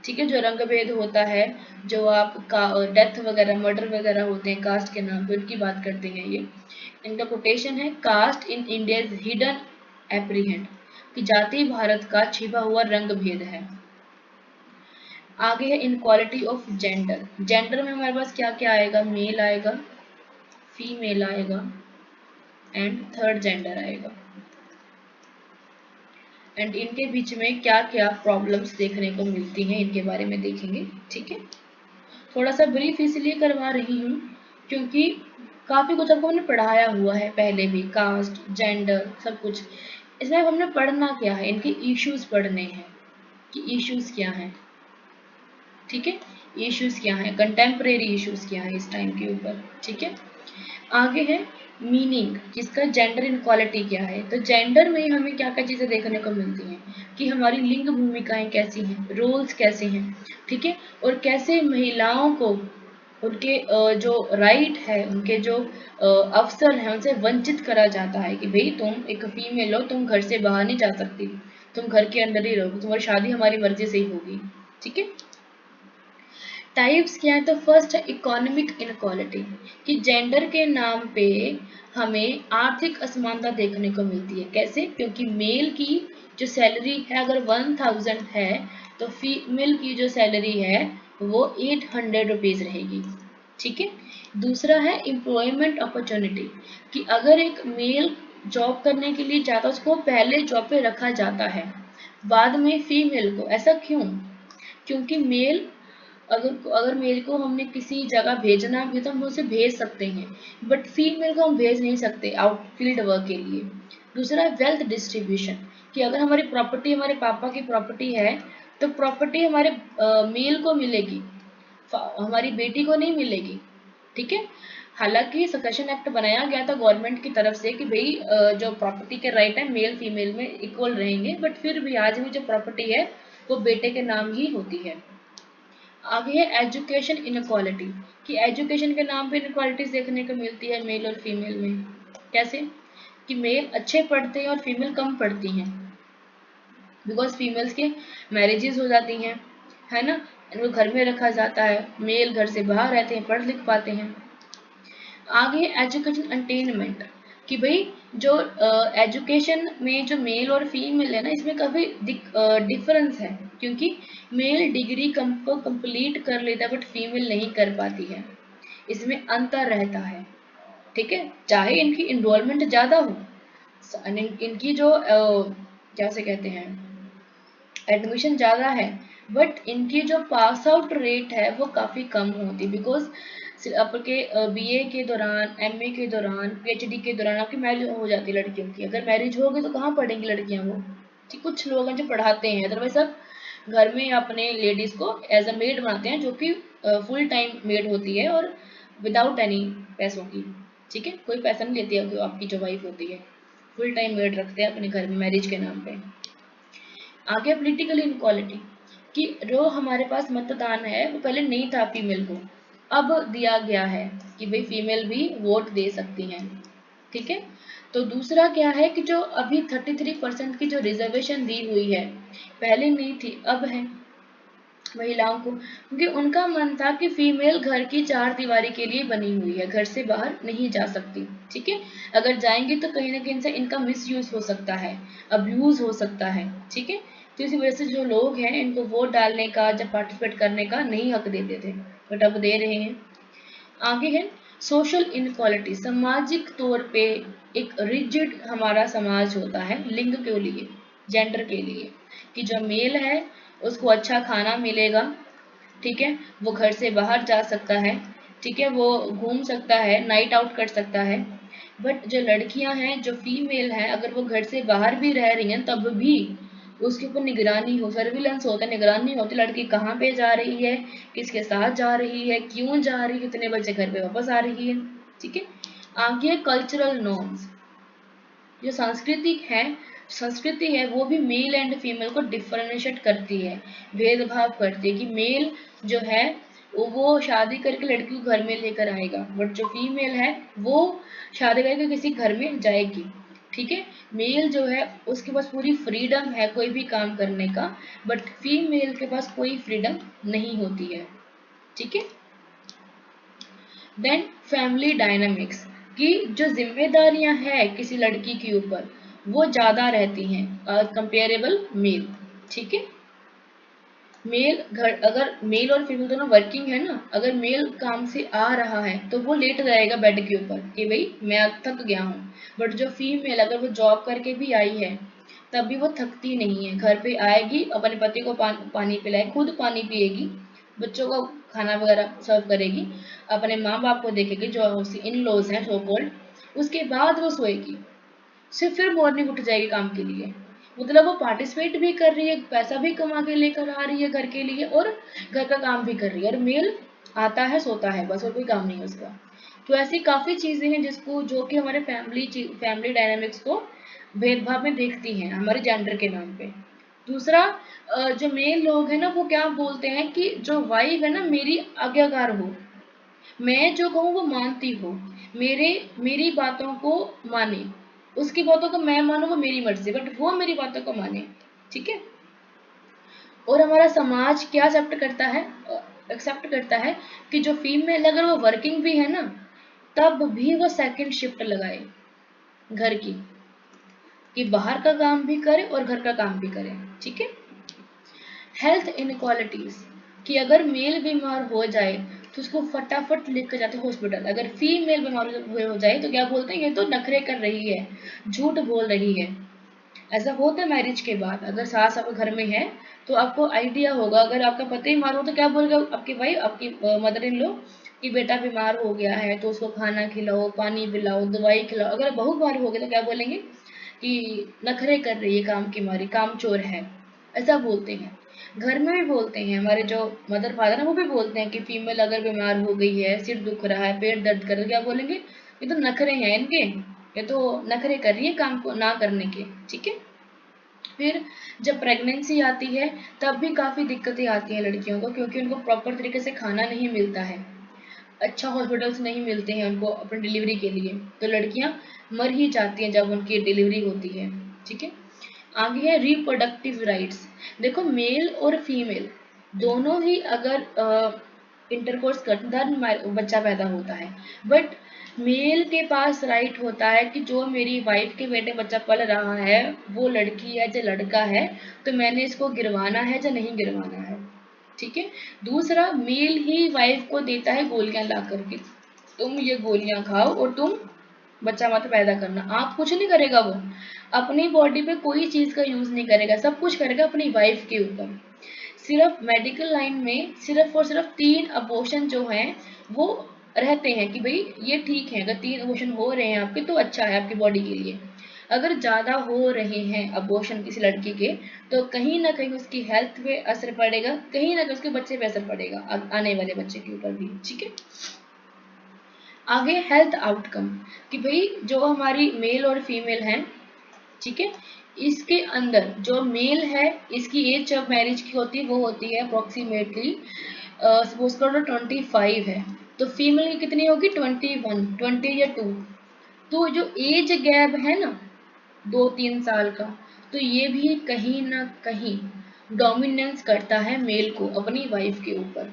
A: ठीक है, जो रंग भेद होता है, जो आपका डेथ वगैरह मर्डर वगैरह होते हैं कास्ट के नाम पे, उनकी बात करते हैं ये। इनका कोटेशन है caste in India's hidden apprehend, कि जाति भारत का छिपा हुआ रंग भेद है। आगे है इनक्वालिटी ऑफ जेंडर। जेंडर में हमारे पास क्या क्या आएगा, मेल आएगा, फीमेल आएगा एंड थर्ड जेंडर आएगा। एंड इनके बीच में क्या क्या प्रॉब्लम्स देखने को मिलती हैं इनके बारे में देखेंगे। ठीक है, थोड़ा सा ब्रीफ इसलिए करवा रही हूँ क्योंकि काफ़ी कुछ आपको हमने पढ़ाया हुआ है पहले भी, कास्ट जेंडर सब कुछ। इसमें हमने पढ़ना क्या है, इनके इश्यूज पढ़ने हैं कि इश्यूज क्या हैं। ठीक है, इश्यूज क्या हैं, कंटेम्प्रेरी इश्यूज क्या है इस टाइम के ऊपर। ठीक है, आगे है मीनिंग, किसका जेंडर इनक्वालिटी क्या है। तो जेंडर में हमें क्या क्या चीज़ें देखने को मिलती हैं कि हमारी लिंग भूमिकाएं कैसी हैं, रोल्स कैसे हैं। ठीक है, और कैसे महिलाओं को उनके जो राइट है, उनके जो अवसर हैं, उनसे वंचित करा जाता है कि भाई तुम एक फीमेल हो, तुम घर से बाहर नहीं जा सकती, तुम घर के अंदर ही रहोगे, तुम्हारी शादी हमारी मर्जी से ही होगी। ठीक है, टाइप्स क्या है, तो फर्स्ट है इकोनॉमिक इनक्वालिटी, कि जेंडर के नाम पे हमें आर्थिक असमानता देखने को मिलती है। कैसे, क्योंकि मेल की जो सैलरी है अगर 1000 है तो फीमेल की जो सैलरी है वो 800 रुपीज़ रहेगी। ठीक है, दूसरा है एम्प्लॉयमेंट अपॉर्चुनिटी, कि अगर एक मेल जॉब करने के लिए जाता है उसको पहले जॉब पे रखा जाता है, बाद में फीमेल को। ऐसा क्यों, क्योंकि मेल अगर अगर मेल को हमने किसी जगह भेजना भी तो हम उसे भेज सकते हैं, बट फीमेल को हम भेज नहीं सकते आउट फील्ड वर्क के लिए। दूसरा है वेल्थ डिस्ट्रीब्यूशन, कि अगर हमारी प्रॉपर्टी हमारे पापा की प्रॉपर्टी है तो प्रॉपर्टी हमारे मेल को मिलेगी, हमारी बेटी को नहीं मिलेगी। ठीक है, हालांकि सक्सेशन एक्ट बनाया गया था गवर्नमेंट की तरफ से कि भाई जो प्रॉपर्टी के राइट है मेल फीमेल में इक्वल रहेंगे, बट फिर भी आज भी जो प्रॉपर्टी है वो बेटे के नाम ही होती है। आगे है एजुकेशन इनक्वालिटी, कि एजुकेशन के नाम पे इनक्वालिटीज देखने को मिलती है मेल और फीमेल में। कैसे, कि मेल अच्छे पढ़ते हैं और फीमेल कम पढ़ती हैं, बिकॉज फीमेल्स के मैरिजेस हो जाती हैं, है ना, इनको घर में रखा जाता है, मेल घर से बाहर रहते हैं, पढ़ लिख पाते हैं। आगे एजुकेशन अटेनमेंट, कि भाई जो एजुकेशन में जो मेल और फीमेल है ना, इसमें काफ़ी डिफरेंस है, क्योंकि मेल डिग्री कंप्लीट कर लेता है बट फीमेल नहीं कर पाती है, इसमें अंतर रहता है। ठीक है, चाहे इनकी इनरोलमेंट ज़्यादा हो, इनकी जो क्या से कहते हैं एडमिशन ज़्यादा है, बट इनकी जो पास आउट रेट है वो काफ़ी कम होती, बिकॉज आपके बीए के दौरान, एमए के दौरान, पीएचडी के दौरान आपकी मैरिज हो जाती है लड़कियों की। अगर मैरिज होगी तो कहाँ पढ़ेंगी लड़कियां वो। ठीक, कुछ लोग हैं जो पढ़ाते हैं, अदरवाइज सब घर में अपने लेडीज़ को एज अ मेड बनाते हैं, जो कि फुल टाइम मेड होती है और विदाउट एनी पैसों की। ठीक है, कोई पैसा नहीं लेती है आपकी जो वाइफ होती है, फुल टाइम मेड रखते हैं अपने घर में मैरिज के नाम पे। आगे पॉलिटिकल इनक्वालिटी, कि जो हमारे पास मतदान है वो पहले नहीं था फीमेल को, अब दिया गया है कि भाई फीमेल भी वोट दे सकती हैं। ठीक है, तो दूसरा क्या है कि जो अभी 33% की जो रिजर्वेशन दी हुई है, पहले नहीं थी अब है महिलाओं को, क्योंकि उनका मन था कि फीमेल घर की चार दीवारी के लिए बनी हुई है, घर से बाहर नहीं जा सकती। ठीक है, अगर जाएंगी तो कहीं ना कहीं से इनका मिसयूज हो सकता है, अब्यूज हो सकता है। ठीक है, तो इसी वजह से जो लोग हैं इनको वोट डालने का, जब पार्टिसिपेट करने का नहीं हक देते थे, बट अब दे रहे हैं। आगे है सोशल इनक्वालिटी, सामाजिक तौर पे एक रिजिड हमारा समाज होता है लिंग के लिए, जेंडर के लिए, कि जो मेल है उसको अच्छा खाना मिलेगा। ठीक है, वो घर से बाहर जा सकता है। ठीक है, वो घूम सकता है, नाइट आउट कर सकता है। बट जो लड़कियां हैं, जो फीमेल हैं, अगर वो घर से बाहर भी रह रही हैं तब भी उसके ऊपर निगरानी हो, सर्विलेंस होता है, निगरानी होती है, लड़की कहाँ पे जा रही है, किसके साथ जा रही है, क्यों जा रही है, कितने बजे घर पे वापस आ रही है। ठीक है, आगे कल्चरल नॉर्म्स, जो संस्कृति है वो भी मेल एंड फीमेल को डिफरेंशिएट करती है, भेदभाव करती है कि मेल जो है वो शादी करके लड़की को घर में लेकर आएगा, बट जो फीमेल है वो शादी करके किसी घर में जाएगी। ठीक है, मेल जो है उसके पास पूरी फ्रीडम है कोई भी काम करने का, बट फीमेल के पास कोई फ्रीडम नहीं होती है। ठीक है, देन फैमिली डायनामिक्स, कि जो जिम्मेदारियां हैं किसी लड़की के ऊपर वो ज़्यादा रहती हैं कंपेरेबल मेल। ठीक है, मेल घर, अगर मेल और फीमेल दोनों वर्किंग है ना, अगर मेल काम से आ रहा है तो वो लेट जाएगा बेड के ऊपर कि भाई मैं थक गया हूँ, बट जो फीमेल अगर वो जॉब करके भी आई है तब भी वो थकती नहीं है, घर पे आएगी अपने पति को पानी पिलाए, खुद पानी पिएगी, बच्चों को खाना वगैरह सर्व करेगी, अपने माँ बाप को देखेगी जो इन लॉज हैं सो कॉल्ड, उसके बाद वो सोएगी, फिर मॉर्निंग उठ जाएगी काम के लिए। मतलब वो पार्टिसिपेट भी कर रही है, पैसा भी कमा के लेकर आ रही है घर के लिए और घर का काम भी कर रही है, और मेल आता है सोता है बस, और कोई काम नहीं है उसका। तो ऐसी काफ़ी चीज़ें हैं जिसको जो कि हमारे फैमिली डायनामिक्स को भेदभाव में देखती हैं हमारे जेंडर के नाम पे। दूसरा, जो मेल लोग हैं ना वो क्या बोलते हैं कि जो वाइफ है ना मेरी आज्ञाकार हो, मैं जो कहूँ वो मानती हो, मेरी बातों को माने, उसकी बातों को मैं मानूँ वो मेरी मर्जी, बट वो मेरी बातों को माने। ठीक है, और हमारा समाज क्या एक्सेप्ट करता है कि जो फीमेल अगर वो वर्किंग भी है ना तब भी वो सेकंड शिफ्ट लगाए घर की, कि बाहर का काम भी करे और घर का काम भी करे। ठीक है, हेल्थ इनक्वालिटीज, कि अगर मेल बीमार हो जाए तो उसको फटाफट लेकर जाते हैं हॉस्पिटल, अगर फीमेल बीमार हो जाए तो क्या बोलते हैं ये तो नखरे कर रही है, झूठ बोल रही है। ऐसा होता है मैरिज के बाद, अगर सास आपके घर में है तो आपको आइडिया होगा, अगर आपका पति बीमार हो तो क्या बोलेगा आपकी वाइफ, आपकी मदर इन लॉ, कि बेटा बीमार हो गया है तो उसको खाना खिलाओ, पानी पिलाओ, दवाई खिलाओ। अगर बहू बीमार हो गई तो क्या बोलेंगे कि नखरे कर रही है, काम की मारी, काम चोर है, ऐसा बोलते हैं। घर में भी बोलते हैं, हमारे जो मदर फादर है वो भी बोलते हैं कि फीमेल अगर बीमार हो गई है, सिर दुख रहा है, पेट दर्द कर रहा है, क्या बोलेंगे ये तो नखरे हैं इनके, ये तो नखरे कर रही है काम को ना करने के। ठीक है, फिर जब प्रेगनेंसी आती है तब भी काफ़ी दिक्कतें आती हैं लड़कियों को, क्योंकि उनको प्रॉपर तरीके से खाना नहीं मिलता है, अच्छा हॉस्पिटल्स नहीं मिलते हैं उनको अपनी डिलीवरी के लिए, तो लड़कियां मर ही जाती हैं जब उनकी डिलीवरी होती है। ठीक है, आगे है रिप्रोडक्टिव राइट्स। देखो मेल और फीमेल दोनों ही अगर इंटरकोर्स करते हैं बच्चा पैदा होता है, बट मेल के पास राइट होता है कि जो मेरी वाइफ के बेटे बच्चा पल रहा है वो लड़की है या लड़का है, तो मैंने इसको गिरवाना है या नहीं गिरवाना है। ठीक है, दूसरा मेल ही वाइफ को देता है गोलियां ला करके, तुम ये गोलियां खाओ और तुम बच्चा मत पैदा करना, आप कुछ नहीं करेगा वो, अपनी बॉडी पे कोई चीज का यूज नहीं करेगा, सब कुछ करेगा अपनी वाइफ के ऊपर। सिर्फ मेडिकल लाइन में सिर्फ और सिर्फ 3 अबॉर्शन जो हैं वो रहते हैं कि भाई ये ठीक है, अगर 3 अबॉर्शन हो रहे हैं आपके तो अच्छा है आपकी बॉडी के लिए, अगर ज़्यादा हो रहे हैं अबॉर्शन किसी लड़की के तो कहीं ना कहीं उसकी हेल्थ पे असर पड़ेगा, कहीं ना कहीं उसके बच्चे पे असर पड़ेगा, आने वाले बच्चे के ऊपर भी। ठीक है, आगे हेल्थ आउटकम, कि भाई जो हमारी मेल और फीमेल हैं, ठीक है, इसके अंदर जो मेल है इसकी एज जब मैरिज की होती है वो होती है अप्रोक्सीमेटली सपोज करो 25 है, तो फीमेल की कितनी होगी 21, 20 या 2, तो जो एज गैप है ना 2-3 साल का, तो ये भी कहीं ना कहीं डोमिनेंस करता है मेल को अपनी वाइफ के ऊपर।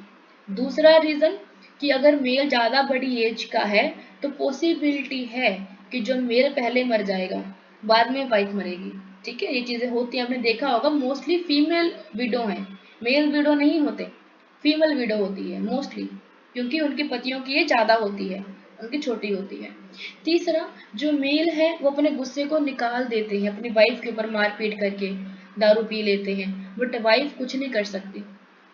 A: दूसरा रीज़न, कि अगर मेल ज़्यादा बड़ी एज का है तो पॉसिबिलिटी है कि जो मेल पहले मर जाएगा बाद में वाइफ मरेगी। ठीक है, ये चीज़ें होती हैं, आपने देखा होगा, मोस्टली फीमेल विडो हैं, मेल विडो नहीं होते, फीमेल विडो होती है मोस्टली, क्योंकि उनके पतियों की एज ज़्यादा होती है, उनकी छोटी होती है। तीसरा, जो मेल है वो अपने गुस्से को निकाल देते हैं अपनी वाइफ के ऊपर मारपीट करके, दारू पी लेते हैं, बट वाइफ कुछ नहीं कर सकती।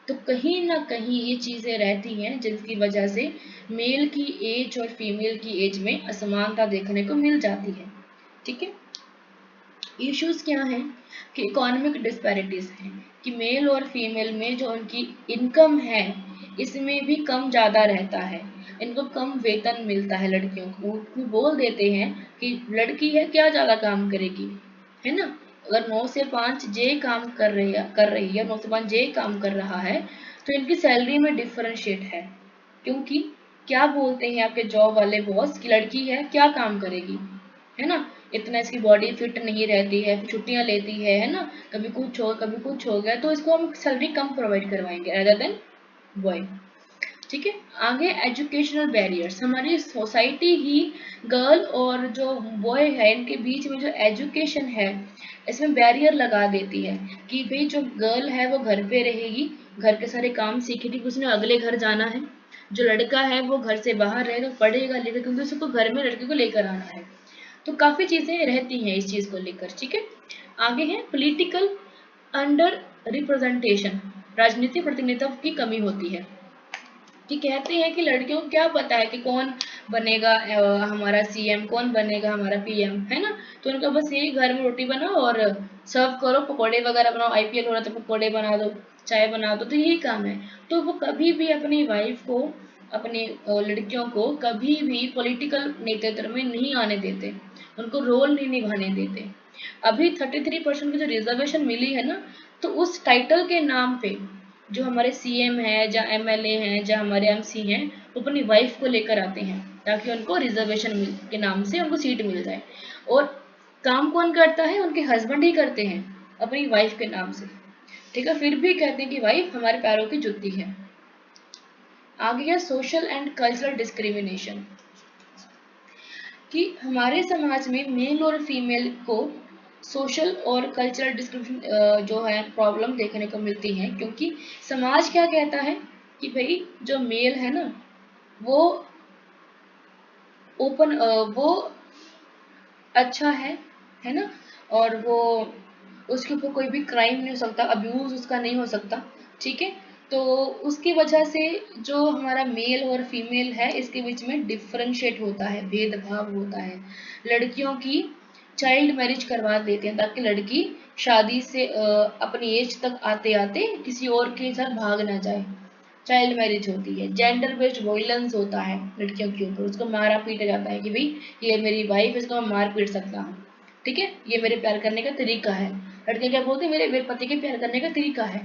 A: तो कहीं ना कहीं ये चीज़ें रहती हैं जिनकी वजह से मेल की एज और फीमेल की एज में असमानता देखने को मिल जाती है। ठीक है, इश्यूज क्या हैं कि इकोनॉमिक डिस्पैरिटीज हैं, कि मेल और फीमेल में जो उनकी इनकम है इसमें भी कम ज़्यादा रहता है, इनको कम वेतन मिलता है लड़कियों को। वो बोल देते हैं कि लड़की है क्या ज़्यादा काम करेगी, है ना। अगर 9 से 5 जे काम कर रही है 9 से 5 जे काम कर रहा है, तो इनकी सैलरी में डिफरेंशिएट है। क्योंकि क्या बोलते हैं आपके जॉब वाले बॉस कि लड़की है क्या काम करेगी, है ना। इतना इसकी बॉडी फिट नहीं रहती है, छुट्टियां लेती है ना, कभी कुछ हो कभी कुछ हो गया, तो इसको हम सैलरी कम प्रोवाइड करवाएंगे रेदर देन बॉय। ठीक है। आगे एजुकेशनल बैरियर्स, हमारी सोसाइटी ही गर्ल और जो बॉय है इनके बीच में जो एजुकेशन है इसमें बैरियर लगा देती है कि भाई जो गर्ल है वो घर पे रहेगी, घर के सारे काम सीखेगी, उसने अगले घर जाना है। जो लड़का है वो घर से बाहर रहेगा, पढ़ेगा लिखेगा, क्योंकि उसको घर में लड़के को लेकर आना है। तो काफी चीजें रहती हैं इस चीज को लेकर। ठीक है। आगे है पॉलिटिकल अंडर रिप्रेजेंटेशन, राजनीतिक प्रतिनिधित्व की कमी होती है कि कहते हैं कि लड़कियों को क्या पता है कि कौन बनेगा हमारा सीएम, कौन बनेगा हमारा पीएम, है ना। तो उनका बस यही घर में रोटी बनाओ और सर्व करो, पकौड़े वगैरह बनाओ, आईपीएल हो रहा तो पकौड़े बना दो, चाय बना दो, तो यही काम है। तो वो कभी भी अपनी वाइफ को, अपनी लड़कियों को कभी भी पॉलिटिकल नेतृत्व में नहीं आने देते, उनको रोल नहीं निभाने देते। अभी 33% की जो रिजर्वेशन मिली है ना, तो उस टाइटल के नाम पे जो हमारे सीएम है, जहाँ एमएलए हैं, जहाँ हमारे एमसी हैं, वो अपनी वाइफ को लेकर आते हैं ताकि उनको रिजर्वेशन के नाम से उनको सीट मिल जाए। और काम कौन करता है, उनके हस्बैंड ही करते हैं अपनी वाइफ के नाम से। ठीक है। फिर भी कहते हैं कि वाइफ हमारे पैरों की जुत्ती है। आगे है सोशल एंड कल्चरल डिस्क्रिमिनेशन, कि हमारे समाज में मेल और फीमेल को सोशल और कल्चरल डिस्क्रिमिनेशन जो है प्रॉब्लम देखने को मिलती है। क्योंकि समाज क्या कहता है कि भाई जो मेल है ना वो ओपन, वो अच्छा है ना, और वो उसके ऊपर कोई भी क्राइम नहीं हो सकता, अब्यूज उसका नहीं हो सकता। ठीक है। तो उसकी वजह से जो हमारा मेल और फीमेल है इसके बीच में डिफरेंशिएट होता है, भेदभाव होता है। लड़कियों की चाइल्ड मैरिज करवा देते हैं ताकि लड़की शादी से अपनी एज तक आते आते किसी और के साथ भाग ना जाए। चाइल्ड मैरिज होती है, जेंडर बेस्ड वॉयलेंस होता है लड़कियों के ऊपर, उसको मारा पीटा जाता है कि भाई ये मेरी वाइफ, इसको मैं मार पीट सकता हूँ। ठीक है। ये मेरे प्यार करने का तरीका है। लड़कियां क्या बोलती है, मेरे पति के प्यार करने का तरीका है।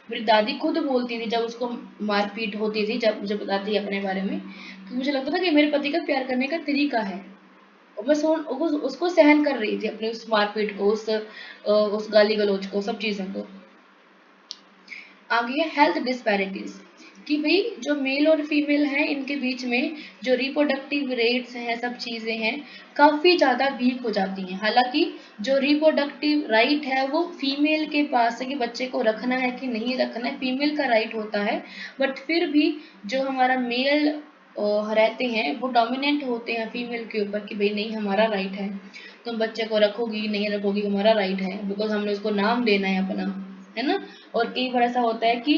A: मेरी दादी खुद बोलती थी जब उसको मारपीट होती थी, जब मुझे बताती है अपने बारे में, कि मुझे लगता था कि मेरे पति का प्यार करने का तरीका है, और मैं उसको सहन कर रही थी अपनी उस मारपीट को, उस गाली गलौज को, सब चीज़ों को। आगे है हेल्थ डिस्पैरिटीज, कि भाई जो मेल और फीमेल हैं इनके बीच में जो रिप्रोडक्टिव रेट्स हैं, सब चीज़ें हैं, काफ़ी ज़्यादा वीक हो जाती हैं। हालांकि जो रिप्रोडक्टिव राइट है वो फीमेल के पास है कि बच्चे को रखना है कि नहीं रखना है, फीमेल का राइट होता है। बट फिर भी जो हमारा मेल रहते हैं वो डोमिनेंट होते हैं फीमेल के ऊपर कि भाई नहीं हमारा राइट है, तुम बच्चे को रखोगी नहीं रखोगी हमारा राइट है, बिकॉज हमने उसको नाम देना है अपना, है ना। और कई बार ऐसा होता है कि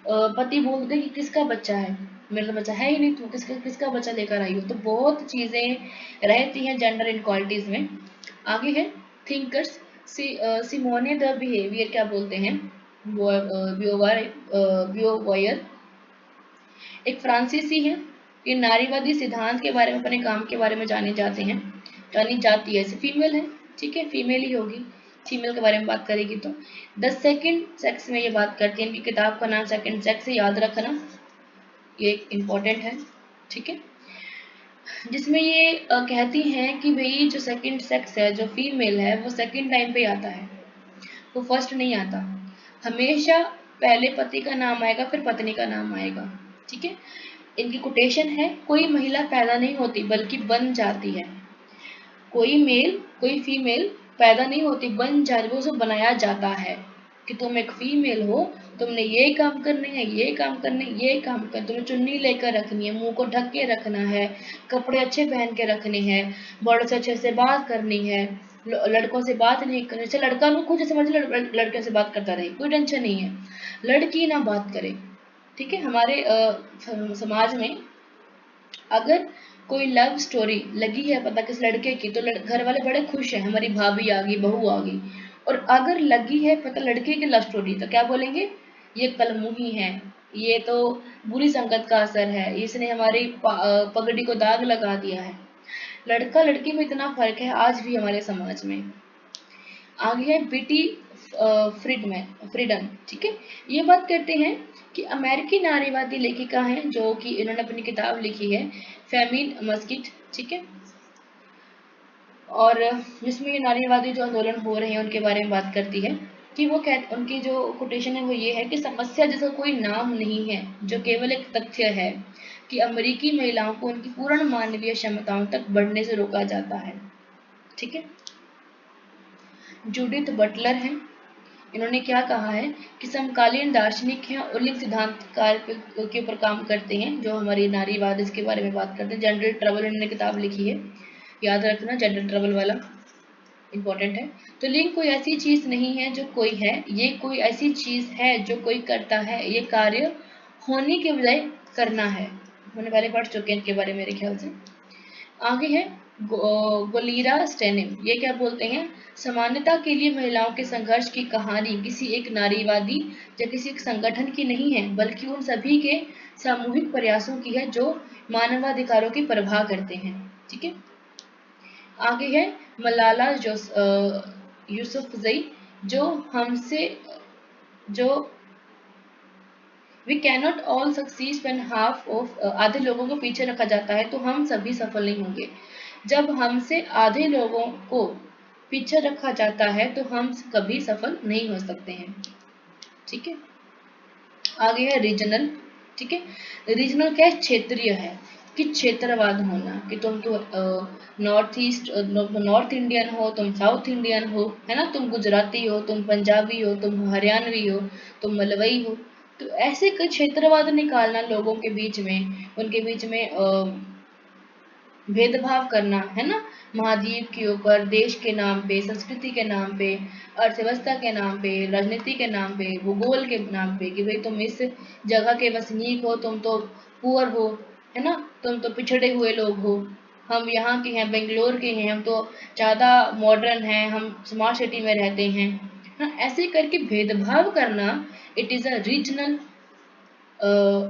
A: पति बोलते हैं कि किसका बच्चा है, मेरा तो बच्चा है ही नहीं, तू किसका किसका बच्चा लेकर आई हो। तो बहुत चीज़ें रहती हैं जेंडर इनक्वालिटीज़ में। आगे है थिंकर्स, सिमोने द बिहेवियर क्या बोलते हैं, बियोवायर एक फ्रांसीसी है। ये नारीवादी सिद्धांत के बारे में, अपने काम के बारे में जाने जाते हैं, जानी जाती है। ऐसे फीमेल है, ठीक है, फीमेल ही होगी, फीमेल के बारे में बात करेगी तो। द सेकंड सेक्स में ये बात करती है, इनकी किताब का नाम सेकंड सेक्स है, याद रखना ये इम्पोर्टेंट है। ठीक है। जिसमें ये कहती हैं कि भाई जो सेकंड सेक्स है, जो फीमेल है, वो सेकंड टाइम पे आता है, वो फर्स्ट नहीं आता। हमेशा पहले पति का नाम आएगा फिर पत्नी का नाम आएगा। ठीक है। इनकी कोटेशन है, कोई महिला पैदा नहीं होती बल्कि बन जाती है। कोई मेल कोई फीमेल पैदा नहीं होती, बन जाती, वो उसे बनाया जाता है कि तुम एक फीमेल हो, तुमने ये काम करने हैं, ये काम करने, ये काम कर, तुम्हें चुन्नी लेकर रखनी है, मुंह को ढक के रखना है, कपड़े अच्छे पहन के रखने हैं, बड़ों से अच्छे से बात करनी है, लड़कों से बात नहीं करनी। अच्छा लड़का लोग खुद समझ लड़के से बात करता रहे, कोई टेंशन नहीं है, लड़की ना बात करे। ठीक है। हमारे समाज में अगर कोई लव स्टोरी लगी है पता किस लड़के की, तो घर वाले बड़े खुश हैं, हमारी भाभी आ गई, बहू आ गई। और अगर लगी है पता लड़के की लव स्टोरी, तो क्या बोलेंगे, ये कलमुही है, ये तो बुरी संगत का असर है, इसने हमारी पगड़ी को दाग लगा दिया है। लड़का लड़की में इतना फर्क है आज भी हमारे समाज में। आगे है बीटी फ्रीडन, ठीक है। ये बात करते हैं कि अमेरिकी नारीवादी लेखिका हैं जो कि इन्होंने अपनी किताब लिखी है फेमिन मस्किट, ठीक है, और जिसमें ये नारीवादी जो आंदोलन हो रहे हैं उनके बारे में बात करती है कि वो उनकी जो कोटेशन है वो ये है कि समस्या जिसका कोई नाम नहीं है, जो केवल एक तथ्य है कि अमेरिकी महिलाओं को उनकी पूर्ण मानवीय क्षमताओं तक बढ़ने से रोका जाता है, ठीक है। जूडिथ बटलर हैं, इन्होंने क्या कहा है कि समकालीन दार्शनिक हैं और लिंग सिद्धांतकार के ऊपर काम करते हैं जो हमारी नारीवाद इसके बारे में बात करते हैं। जेंडर ट्रबल इन्होंने किताब लिखी है, याद रखना जेंडर ट्रबल वाला इम्पोर्टेंट है। तो लिंग कोई ऐसी चीज नहीं है जो कोई है, ये कोई ऐसी चीज है जो कोई करता है, ये कार्य होने के बजाय करना है। मैंने पहले पढ़ चुके हैं इनके बारे में मेरे ख्याल से। आगे है गोलीरा स्टेनिम, ये क्या बोलते हैं, समानता के लिए महिलाओं के संघर्ष की कहानी किसी एक नारीवादी या किसी एक संगठन की नहीं है, बल्कि उन सभी के सामूहिक प्रयासों की है जो मानवाधिकारों की परवाह करते हैं, ठीक है। आगे है मलाला यूसुफजई, जो हमसे जो we cannot all succeed when half of आधे लोगों को पीछे रखा जाता है तो हम सभी सफल नहीं होंगे। जब हमसे आधे लोगों को पीछे रखा जाता है तो हम कभी सफल नहीं हो सकते हैं, ठीक है। आगे है रीजनल, ठीक है। रीजनल क्या है, क्षेत्रीय है, कि क्षेत्रवाद होना, कि तुम तो नॉर्थ ईस्ट नॉर्थ इंडियन हो, तुम साउथ इंडियन हो, है ना, तुम गुजराती हो, तुम पंजाबी हो, तुम हरियाणवी हो, तुम मलवई हो। तो ऐसे कोई क्षेत्रवाद निकालना लोगों के बीच में, उनके बीच में भेदभाव करना, है ना, महाद्वीप के ऊपर, देश के नाम पे, संस्कृति के नाम पे, अर्थव्यवस्था के नाम पे, राजनीति के नाम पे, भूगोल के नाम पे, कि भाई तुम इस जगह के वसनीक हो, तुम तो पुअर हो, है ना, तुम तो पिछड़े हुए लोग हो, हम यहाँ के हैं, बेंगलोर के हैं, हम तो ज़्यादा मॉडर्न हैं, हम स्मार्ट सिटी में रहते हैं, ना, ऐसे करके भेदभाव करना, it is a regional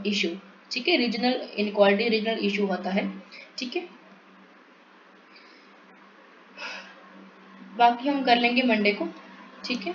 A: issue, ठीक है। रीजनल इनक्वालिटी रीजनल इशू होता है, ठीक है। बाकी हम कर लेंगे मंडे को, ठीक है।